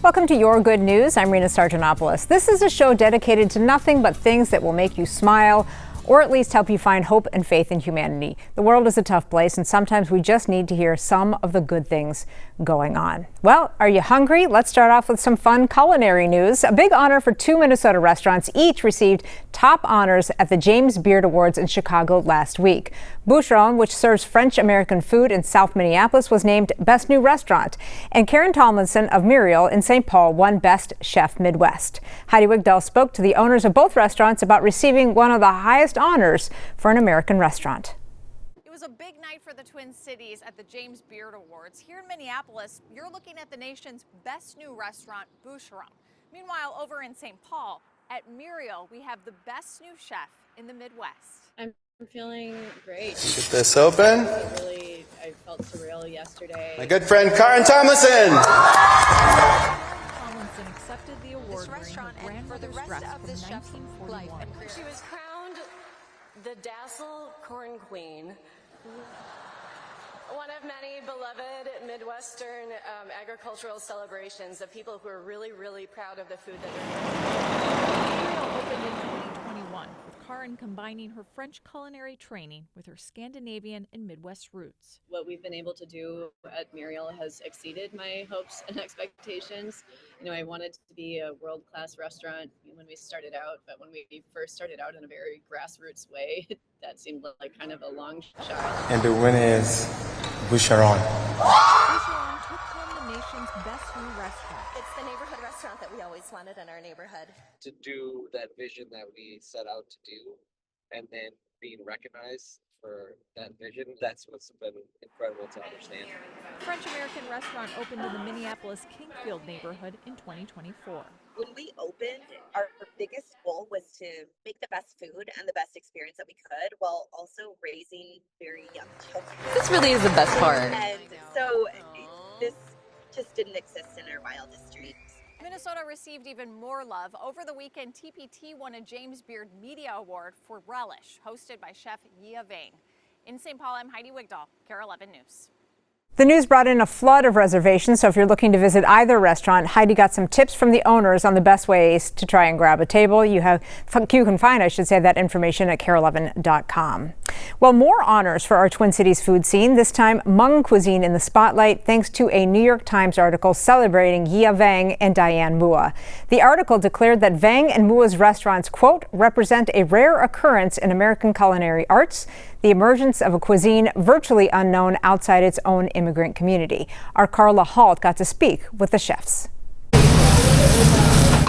Welcome to Your Good News. I'm Rena Sargentopoulos. This is a show dedicated to nothing but things that will make you smile, or at least help you find hope and faith in humanity. The world is a tough place, and sometimes we just need to hear some of the good things going on. Well, are you hungry? Let's start off with some fun culinary news. A big honor for two Minnesota restaurants each received top honors at the James Beard Awards in Chicago last week. Boucheron, which serves French-American food in South Minneapolis, was named Best New Restaurant. And Karen Tomlinson of Muriel in St. Paul won Best Chef Midwest. Heidi Wigdahl spoke to the owners of both restaurants about receiving one of the highest honors for an American restaurant. It was a big night for the Twin Cities at the James Beard Awards. Here in Minneapolis, you're looking at the nation's best new restaurant, Boucheron. Meanwhile, over in St. Paul, at Muriel, we have the best new chef in the Midwest. I'm feeling great. Get this open. I felt surreal yesterday. My good friend Karen Tomlinson. Tomlinson accepted the award during her grandmother's dress from 1941. She was crowned the Dazzle Corn Queen. One of many beloved Midwestern agricultural celebrations of people who are really, really proud of the food that they're Muriel opened in 2021, with Karen combining her French culinary training with her Scandinavian and Midwest roots. What we've been able to do at Muriel has exceeded my hopes and expectations. You know, I wanted to be a world-class restaurant when we started out, but when we first started out in a very grassroots way, that seemed like kind of a long shot. And the winner is Boucheron. Boucheron took home the nation's best new restaurant. It's the neighborhood restaurant that we always wanted in our neighborhood. To do that vision that we set out to do, and then being recognized for that vision, that's what's been incredible to understand. The French-American restaurant opened in the Minneapolis Kingfield neighborhood in 2024. When we opened, our biggest goal was to make the best food and the best experience that we could, while also raising very young children. This really is the best part. And so this just didn't exist in our wildest dreams. Minnesota received even more love. Over the weekend, TPT won a James Beard Media Award for Relish, hosted by chef Yia Vang. In St. Paul, I'm Heidi Wigdahl, KARE 11 News. The news brought in a flood of reservations, so if you're looking to visit either restaurant, Heidi got some tips from the owners on the best ways to try and grab a table. You can find, that information at KARE11.com. Well, more honors for our Twin Cities food scene, this time Hmong cuisine in the spotlight, thanks to a New York Times article celebrating Yia Vang and Diane Mua. The article declared that Vang and Mua's restaurants, quote, represent a rare occurrence in American culinary arts, the emergence of a cuisine virtually unknown outside its own immigrant community. Our Carla Halt got to speak with the chefs.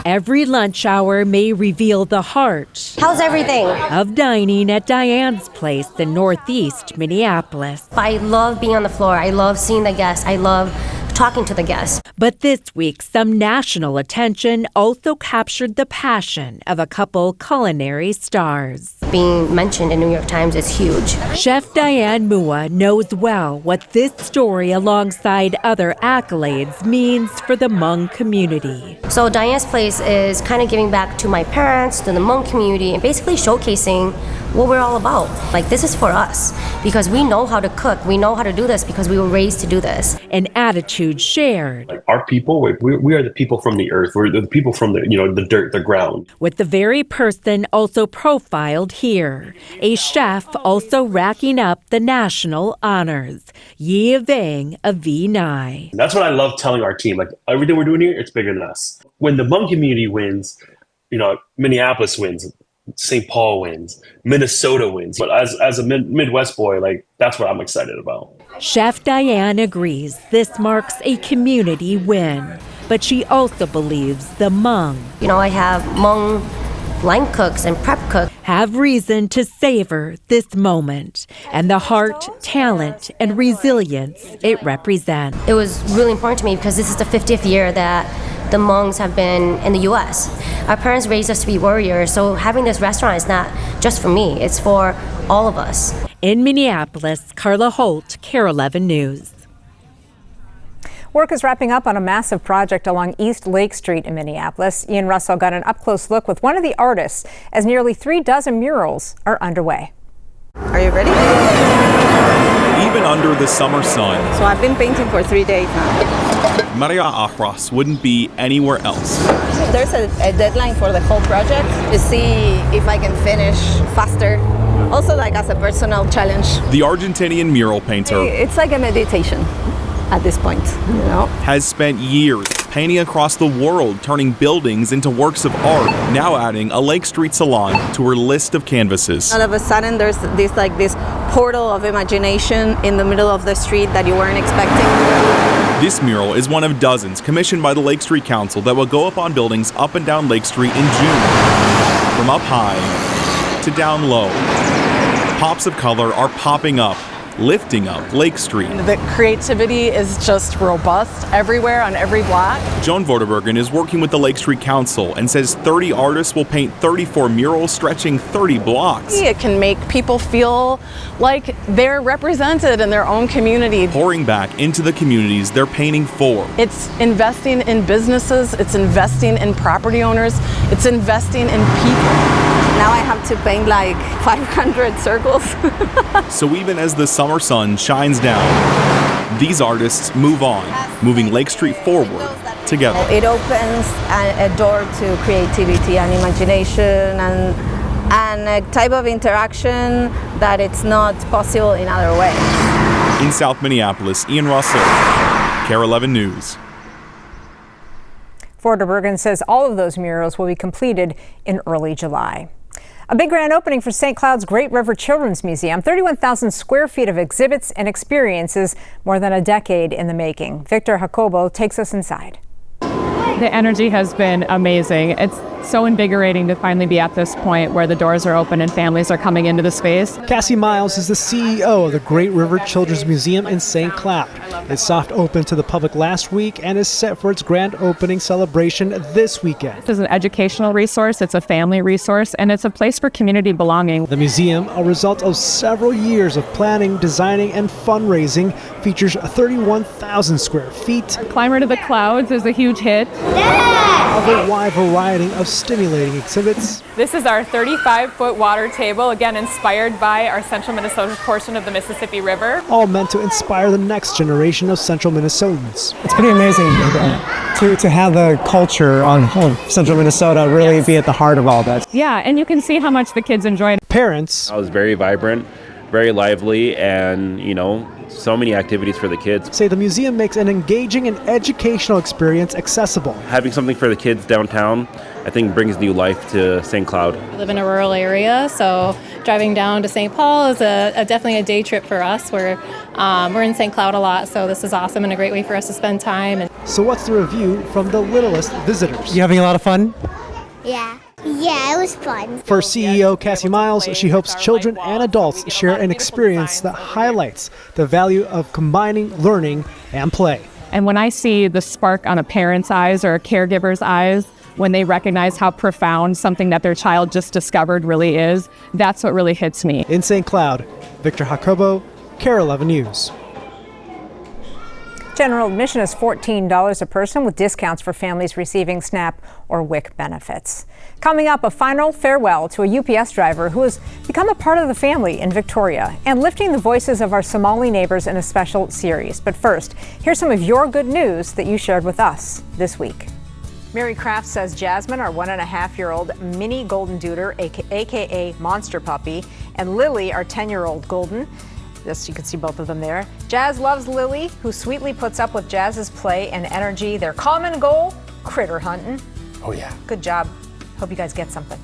Every lunch hour may reveal the heart. How's everything? Of dining at Diane's Place in Northeast Minneapolis. I love being on the floor. I love seeing the guests. I love talking to the guests. But this week, some national attention also captured the passion of a couple culinary stars. Being mentioned in New York Times is huge. Chef Diane Mua knows well what this story, alongside other accolades, means for the Hmong community. So Diane's Place is kind of giving back to my parents, to the Hmong community, and basically showcasing what we're all about. Like, this is for us, because we know how to cook. We know how to do this because we were raised to do this. An attitude shared. Like, our people, we are the people from the earth. We're the people from the dirt, the ground. With the very person also profiled here, a chef also racking up the national honors, Yia Vang of V9. That's what I love telling our team. Like, everything we're doing here, it's bigger than us. When the Hmong community wins, Minneapolis wins. St. Paul wins, Minnesota wins. But as a Midwest boy, that's what I'm excited about. Chef Diane agrees this marks a community win, but she also believes the Hmong. I have Hmong line cooks and prep cooks have reason to savor this moment and the heart, talent, and resilience it represents. It was really important to me because this is the 50th year that the Hmongs have been in the U.S. Our parents raised us to be warriors, so having this restaurant is not just for me, it's for all of us. In Minneapolis, Carla Holt, KARE 11 News. Work is wrapping up on a massive project along East Lake Street in Minneapolis. Ian Russell got an up-close look with one of the artists as nearly 3 dozen murals are underway. Are you ready? even under the summer sun. So I've been painting for 3 days now. Maria Arras wouldn't be anywhere else. There's a deadline for the whole project to see if I can finish faster. Also, like as a personal challenge. The Argentinian mural painter It's like a meditation at this point, you know? has spent years painting across the world, turning buildings into works of art, now adding a Lake Street salon to her list of canvases. All of a sudden, there's this portal of imagination in the middle of the street that you weren't expecting. This mural is one of dozens commissioned by the Lake Street Council that will go up on buildings up and down Lake Street in June. From up high to down low, pops of color are popping up, lifting up Lake Street. The creativity is just robust everywhere on every block. Joan Vorderbergen is working with the Lake Street Council and says 30 artists will paint 34 murals stretching 30 blocks. It can make people feel like they're represented in their own community. Pouring back into the communities they're painting for. It's investing in businesses, it's investing in property owners, it's investing in people. Now I have to paint like 500 circles. So even as the summer sun shines down, these artists move on, moving Lake Street forward together. It opens a door to creativity and imagination and a type of interaction that it's not possible in other ways. In South Minneapolis, Ian Russell, KARE 11 News. Vorderbergen says all of those murals will be completed in early July. A big grand opening for St. Cloud's Great River Children's Museum, 31,000 square feet of exhibits and experiences, more than a decade in the making. Victor Jacobo takes us inside. The energy has been amazing. It's so invigorating to finally be at this point where the doors are open and families are coming into the space. Cassie Miles is the CEO of the Great River Children's Museum in St. Cloud. It soft opened to the public last week and is set for its grand opening celebration this weekend. It's an educational resource, it's a family resource, and it's a place for community belonging. The museum, a result of several years of planning, designing, and fundraising, features 31,000 square feet. Climber to the Clouds is a huge hit. Of a wide variety of stimulating exhibits. This is our 35-foot water table, again inspired by our central Minnesota portion of the Mississippi River. All meant to inspire the next generation of central Minnesotans. It's pretty amazing to have the culture on central Minnesota really be at the heart of all that. Yeah, and you can see how much the kids enjoy it. Parents. I was very vibrant, very lively, and so many activities for the kids. Say the museum makes an engaging and educational experience accessible. Having something for the kids downtown, I think, brings new life to St. Cloud. We live in a rural area, so driving down to St. Paul is definitely a day trip for us. We're in St. Cloud a lot, so this is awesome and a great way for us to spend time. So what's the review from the littlest visitors? You having a lot of fun? Yeah. Yeah, it was fun. For CEO Cassie Miles, she hopes children and adults share an experience that highlights the value of combining learning and play. And when I see the spark on a parent's eyes or a caregiver's eyes, when they recognize how profound something that their child just discovered really is, that's what really hits me. In St. Cloud, Victor Jacobo, KARE 11 News. General admission is $14 a person with discounts for families receiving SNAP or WIC benefits. Coming up, a final farewell to a UPS driver who has become a part of the family in Victoria and lifting the voices of our Somali neighbors in a special series. But first, here's some of your good news that you shared with us this week. Mary Kraft says Jasmine, our 1.5-year-old mini golden doodle, aka monster puppy, and Lily, our 10-year-old golden. Yes, you can see both of them there. Jazz loves Lily, who sweetly puts up with Jazz's play and energy. Their common goal, critter hunting. Oh yeah. Good job. Hope you guys get something.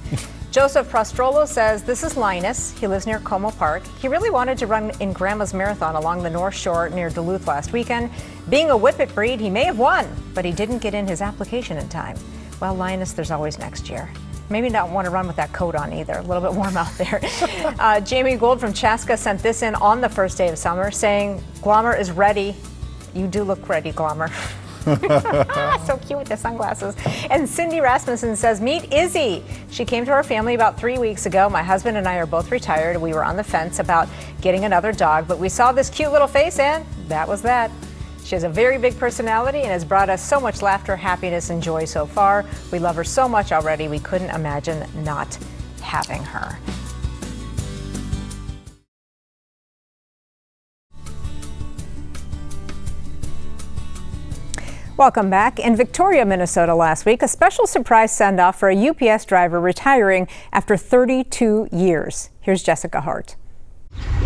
Joseph Prostrolo says, this is Linus. He lives near Como Park. He really wanted to run in Grandma's Marathon along the North Shore near Duluth last weekend. Being a Whippet breed, he may have won, but he didn't get in his application in time. Well, Linus, there's always next year. Maybe not want to run with that coat on either. A little bit warm out there. Jamie Gould from Chaska sent this in on the first day of summer saying, Glommer is ready. You do look ready, Glommer. So cute with the sunglasses. And Cindy Rasmussen says, meet Izzy. She came to our family about 3 weeks ago. My husband and I are both retired. We were on the fence about getting another dog, but we saw this cute little face and that was that. She has a very big personality and has brought us so much laughter, happiness, and joy so far. We love her so much already, we couldn't imagine not having her. Welcome back. In Victoria, Minnesota last week, a special surprise send-off for a UPS driver retiring after 32 years. Here's Jessica Hart.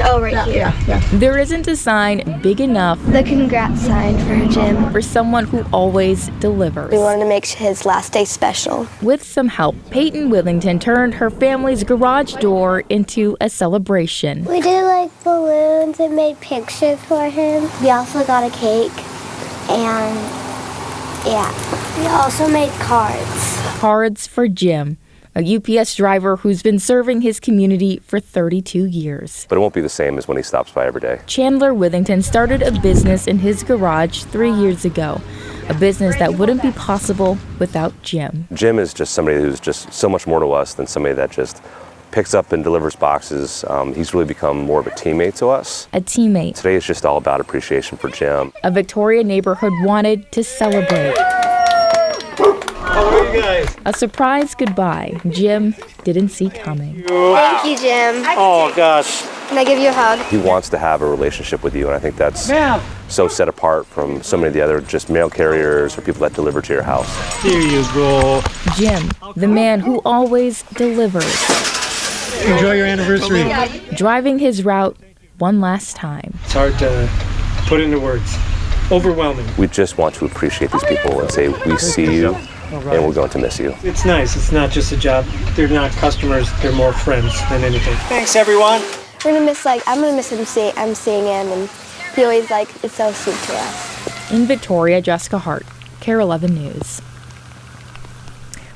Oh, right here. There isn't a sign big enough. The congrats sign for Jim. For someone who always delivers. We wanted to make his last day special. With some help, Peyton Withington turned her family's garage door into a celebration. We did like balloons and made pictures for him. We also got a cake and we also made cards. Cards for Jim, a UPS driver who's been serving his community for 32 years. But it won't be the same as when he stops by every day. Chandler Withington started a business in his garage 3 years ago, a business that wouldn't be possible without Jim. Jim is just somebody who's just so much more to us than somebody that just picks up and delivers boxes. He's really become more of a teammate to us. A teammate. Today is just all about appreciation for Jim. A Victoria neighborhood wanted to celebrate. How are you guys? A surprise goodbye Jim didn't see coming. Thank you, Jim. Oh, gosh. Can I give you a hug? He wants to have a relationship with you, and I think that's so set apart from so many of the other just mail carriers or people that deliver to your house. Here you go. Jim, the man who always delivers. Enjoy your anniversary. Driving his route one last time. It's hard to put into words. Overwhelming. We just want to appreciate these people and say we see you and we're going to miss you. It's nice. It's not just a job. They're not customers. They're more friends than anything. Thanks, everyone. We're gonna miss I'm gonna miss him I'm seeing him, and he always is so sweet to us. In Victoria, Jessica Hart, KARE 11 News.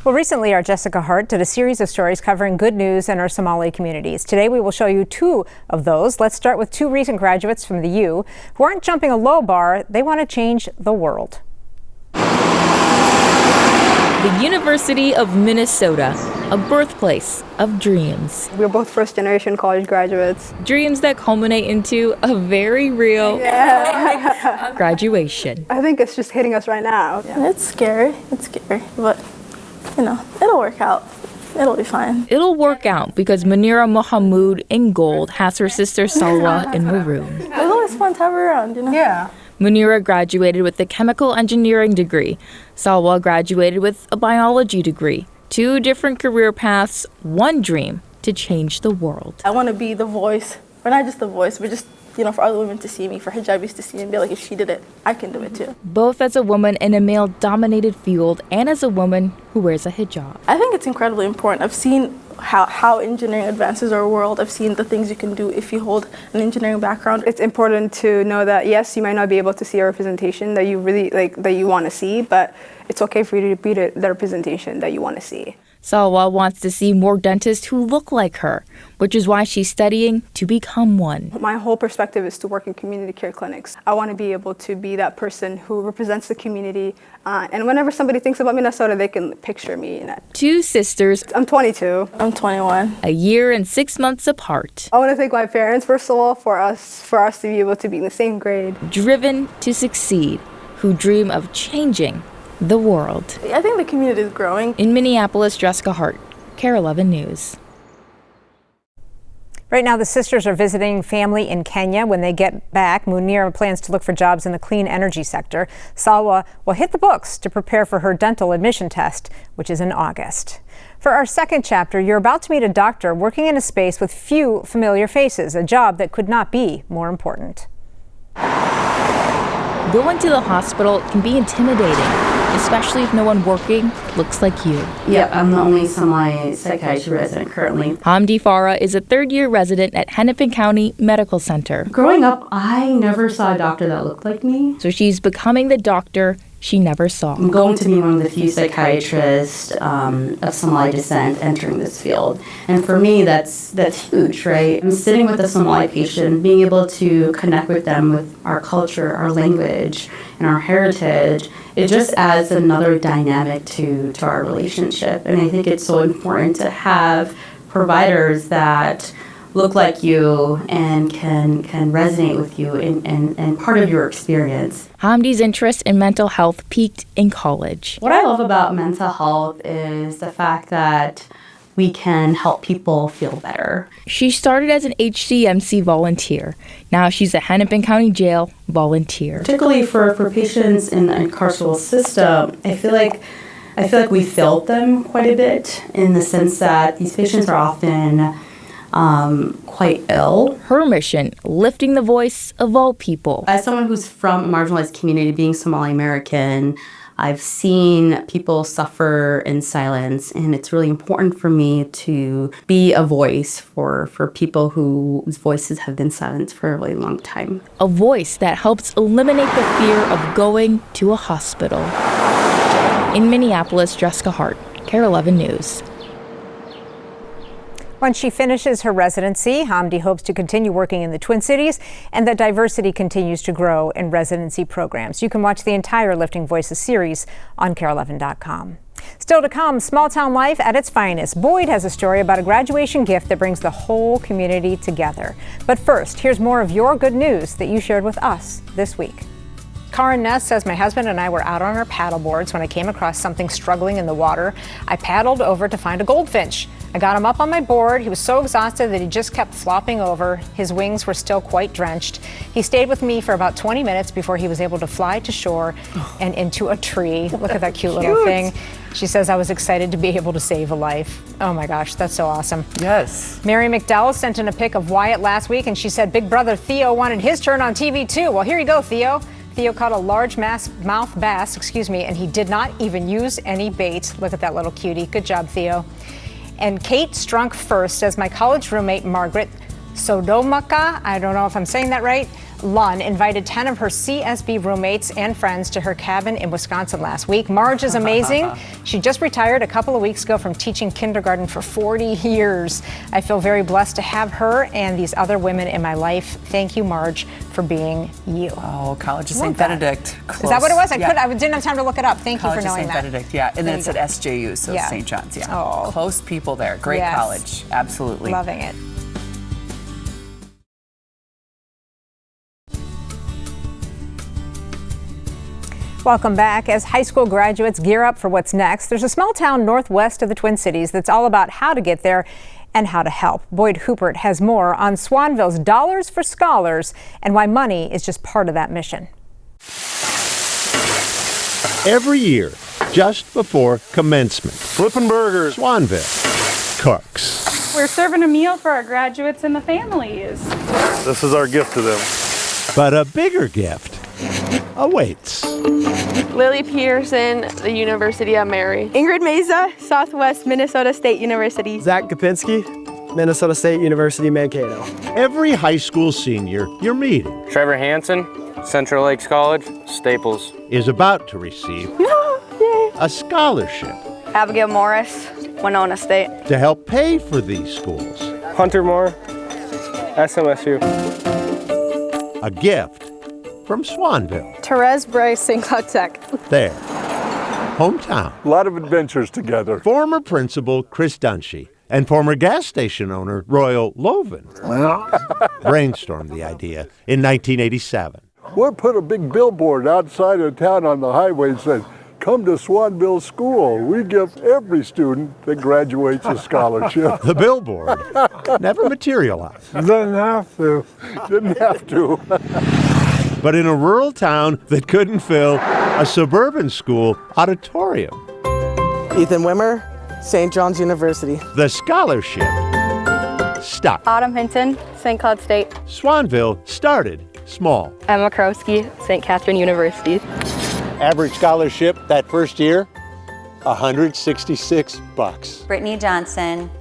Well, recently our Jessica Hart did a series of stories covering good news in our Somali communities. Today we will show you 2 of those. Let's start with 2 recent graduates from the U who aren't jumping a low bar. They want to change the world. The University of Minnesota, a birthplace of dreams. We're both first-generation college graduates. Dreams that culminate into a very real graduation. I think it's just hitting us right now. It's scary, but it'll work out. It'll be fine. It'll work out because Munira Mohamud in gold has her sister Salwa in maroon. It's always fun to have her around, Yeah. Munira graduated with a chemical engineering degree. Salwa graduated with a biology degree. 2 different career paths, 1 dream to change the world. I want to be the voice, or not just the voice, but just, for other women to see me, for hijabis to see me and be like, if she did it, I can do it too. Both as a woman in a male-dominated field and as a woman who wears a hijab. I think it's incredibly important. I've seen how engineering advances our world. I've seen the things you can do if you hold an engineering background. It's important to know that, yes, you might not be able to see a representation that you really that you want to see, but it's okay for you to be the representation that you want to see. Salwa wants to see more dentists who look like her, which is why she's studying to become one. My whole perspective is to work in community care clinics. I want to be able to be that person who represents the community, and whenever somebody thinks about Minnesota, they can picture me in it. 2 sisters. I'm 22. I'm 21. A year and 6 months apart. I want to thank my parents, first of all, for us to be able to be in the same grade. Driven to succeed, who dream of changing the world. I think the community is growing. In Minneapolis, Jessica Hart, KARE 11 News. Right now, the sisters are visiting family in Kenya. When they get back, Munira plans to look for jobs in the clean energy sector. Salwa will hit the books to prepare for her dental admission test, which is in August. For our second chapter, you're about to meet a doctor working in a space with few familiar faces, a job that could not be more important. Going to the hospital can be intimidating, especially if no one working looks like you. Yep, I'm the only semi-psychiatry resident currently. Hamdi Farah is a third-year resident at Hennepin County Medical Center. Growing up, I never saw a doctor that looked like me. So she's becoming the doctor she never saw. I'm going to be one of the few psychiatrists of Somali descent entering this field. And for me, that's huge, right? I'm sitting with a Somali patient, being able to connect with them with our culture, our language, and our heritage. It just adds another dynamic to our relationship. And I think it's so important to have providers that look like you and can resonate with you and part of your experience. Hamdi's interest in mental health peaked in college. What I love about mental health is the fact that we can help people feel better. She started as an HCMC volunteer. Now she's a Hennepin County Jail volunteer. Particularly for patients in the carceral system, I feel like we failed them quite a bit in the sense that these patients are often quite ill. Her mission, lifting the voice of all people. As someone who's from a marginalized community, being Somali American, I've seen people suffer in silence, and it's really important for me to be a voice for people whose voices have been silenced for a really long time. A voice that helps eliminate the fear of going to a hospital. In Minneapolis, Jessica Hart, KARE 11 News. When she finishes her residency, Hamdi hopes to continue working in the Twin Cities and that diversity continues to grow in residency programs. You can watch the entire Lifting Voices series on KARE11.com. Still to come, small town life at its finest. Boyd has a story about a graduation gift that brings the whole community together. But first, here's more of your good news that you shared with us this week. Karin Ness says, my husband and I were out on our paddle boards when I came across something struggling in the water. I paddled over to find a goldfinch. I got him up on my board. He was so exhausted that he just kept flopping over. His wings were still quite drenched. He stayed with me for about 20 minutes before he was able to fly to shore and into a tree. Look at that cute little thing. She says, I was excited to be able to save a life. Oh my gosh, that's so awesome. Yes. Mary McDowell sent in a pic of Wyatt last week, and she said big brother Theo wanted his turn on TV too. Well, here you go, Theo. Theo caught a large mouth bass, and he did not even use any bait. Look at that little cutie. Good job, Theo. And Kate Strunk first says, my college roommate, Margaret Sodomaka, I don't know if I'm saying that right, Lunn, invited 10 of her CSB roommates and friends to her cabin in Wisconsin last week. Marge is amazing. She just retired a couple of weeks ago from teaching kindergarten for 40 years. I feel very blessed to have her and these other women in my life. Thank you, Marge, for being you. Oh, College of St. Benedict. Close. Is that what it was? I didn't have time to look it up. Thank you for knowing that. College of St. Benedict, yeah. And then it's at SJU, so St. John's, yeah. Oh. Close people there. Great college. Absolutely. Loving it. Welcome back. As high school graduates gear up for what's next, there's a small town northwest of the Twin Cities that's all about how to get there and how to help. Boyd Huppert has more on Swanville's Dollars for Scholars and why money is just part of that mission. Every year, just before commencement, flipping burgers, Swanville cooks. We're serving a meal for our graduates and the families. This is our gift to them. But a bigger gift awaits. Lily Peterson, the University of Mary. Ingrid Meza, Southwest Minnesota State University. Zach Kopinski, Minnesota State University, Mankato. Every high school senior you're meeting, Trevor Hansen, Central Lakes College, Staples, is about to receive a scholarship. Abigail Morris, Winona State. To help pay for these schools. Hunter Moore, SMSU. A gift from Swanville. Therese Bryce, St. Cloud Tech. Their hometown. A lot of adventures together. Former principal Chris Dunshee and former gas station owner Royal Loven brainstormed the idea in 1987. We'll put a big billboard outside of town on the highway that says, come to Swanville School. We give every student that graduates a scholarship. The billboard never materialized. Didn't have to. Didn't have to. But in a rural town that couldn't fill a suburban school auditorium. Ethan Wimmer, St. John's University. The scholarship stuck. Autumn Hinton, St. Cloud State. Swanville started small. Emma Krosky, St. Catherine University. Average scholarship that first year, $166. Brittany Johnson,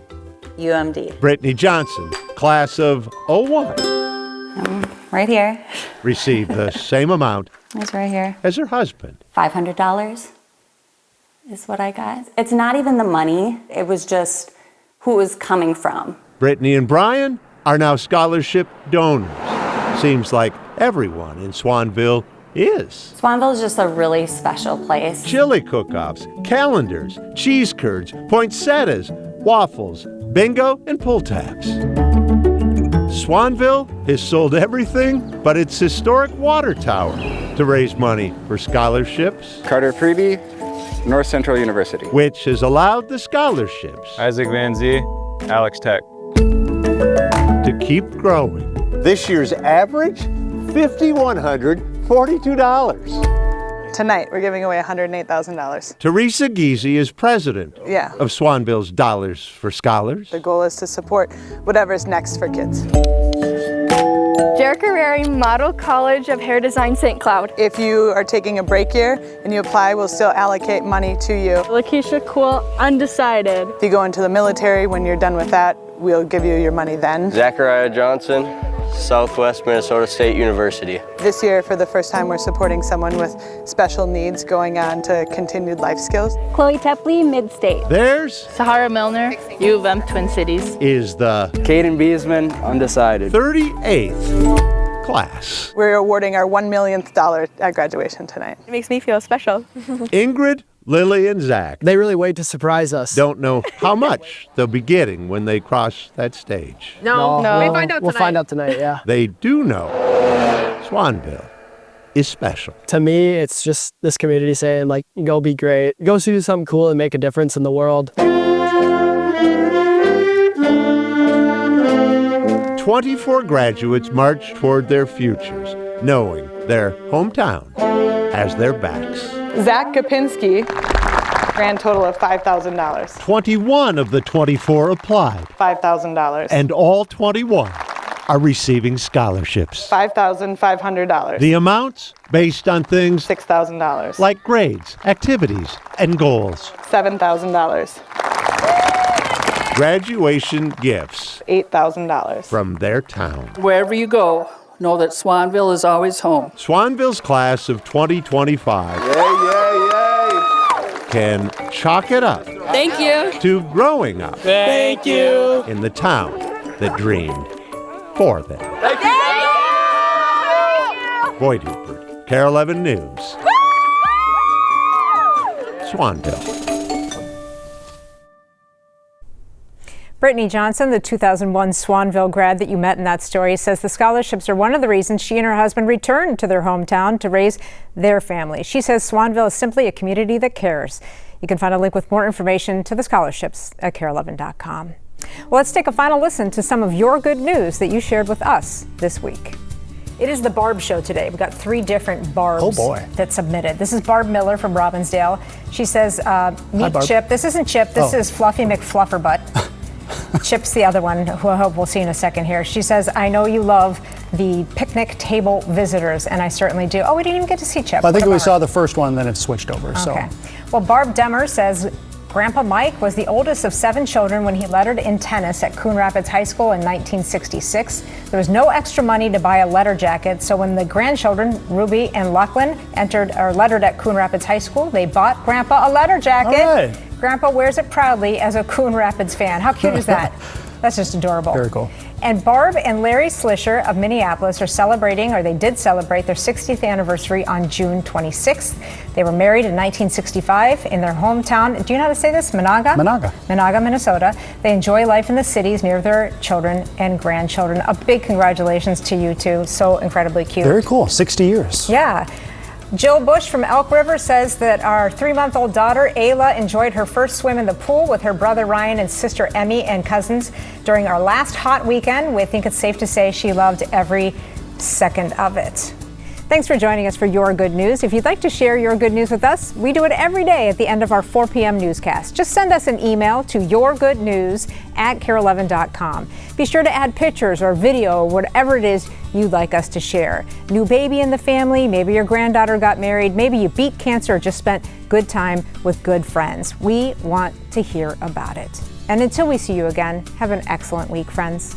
UMD. Brittany Johnson, class of 01. Right here. Received the same amount It's right here. as her husband. $500 is what I got. It's not even the money. It was just who it was coming from. Brittany and Brian are now scholarship donors. Seems like everyone in Swanville is. Swanville is just a really special place. Chili cook-offs, calendars, cheese curds, poinsettias, waffles, bingo, and pull tabs. Swanville has sold everything but its historic water tower to raise money for scholarships. Carter Freeby, North Central University. which has allowed the scholarships Isaac Van Zee, Alex Tech. to keep growing. This year's average, $5,142. Tonight, we're giving away $108,000. Teresa Giese is president Yeah. of Swanville's Dollars for Scholars. The goal is to support whatever's next for kids. Derek Carreri, Model College of Hair Design, St. Cloud. If you are taking a break year and you apply, we'll still allocate money to you. Lakeisha Cool, Undecided. If you go into the military, when you're done with that, we'll give you your money then. Zachariah Johnson, Southwest Minnesota State University. This year, for the first time, we're supporting someone with special needs going on to continued life skills. Chloe Tepley, Mid-State. There's Sahara Milner, U of M, Twin Cities. is the Caden Beesman, Undecided. 38th class. We're awarding our $1 millionth at graduation tonight. It makes me feel special. Ingrid, Lily, and Zach They really wait to surprise us. don't know how much they'll be getting when they cross that stage. No. We find out tonight. We'll find out tonight, yeah. They do know Swanville is special. To me, it's just this community saying, like, go be great. Go do something cool and make a difference in the world. 24 graduates march toward their futures, knowing their hometown has their backs. Zach Kapinski, grand total of $5,000. 21 of the 24 applied, $5,000. and all 21 are receiving scholarships. $5,500. The amounts based on things $6,000. like grades, activities, and goals. $7,000. Graduation gifts $8,000. from their town. Wherever you go, know that Swanville is always home. Swanville's class of 2025 can chalk it up Thank you. to growing up Thank you. in the town that dreamed for them. Thank you. Boyd Hubert, KARE 11 News. Swanville. Brittany Johnson, the 2001 Swanville grad that you met in that story, says the scholarships are one of the reasons she and her husband returned to their hometown to raise their family. She says Swanville is simply a community that cares. You can find a link with more information to the scholarships at KARE11.com. Well, let's take a final listen to some of your good news that you shared with us this week. It is the Barb Show today. We've got 3 different Barbs that submitted. This is Barb Miller from Robbinsdale. She says, meet Chip. This isn't Chip. This is Fluffy McFlufferbutt. Chip's the other one, who I hope we'll see in a second here. She says, I know you love the picnic table visitors, and I certainly do. Oh, we didn't even get to see Chip. Well, I think we saw the first one, then it switched over. Okay. Well, Barb Demmer says, Grandpa Mike was the oldest of 7 children when he lettered in tennis at Coon Rapids High School in 1966. There was no extra money to buy a letter jacket, so when the grandchildren, Ruby and Lachlan, lettered at Coon Rapids High School, they bought Grandpa a letter jacket. All right. Grandpa wears it proudly as a Coon Rapids fan. How cute is that? That's just adorable. Very cool. And Barb and Larry Slisher of Minneapolis are celebrating, or they did celebrate, their 60th anniversary on June 26th. They were married in 1965 in their hometown. Do you know how to say this? Monaga, Minnesota. They enjoy life in the cities near their children and grandchildren. A big congratulations to you two. So incredibly cute. Very cool. 60 years. Yeah. Jill Bush from Elk River says that our 3-month-old daughter, Ayla, enjoyed her first swim in the pool with her brother Ryan and sister Emmy and cousins during our last hot weekend. We think it's safe to say she loved every second of it. Thanks for joining us for Your Good News. If you'd like to share your good news with us, we do it every day at the end of our 4 p.m. newscast. Just send us an email to yourgoodnews@kare11.com. Be sure to add pictures or video or whatever it is you'd like us to share. New baby in the family, maybe your granddaughter got married, maybe you beat cancer or just spent good time with good friends. We want to hear about it. And until we see you again, have an excellent week, friends.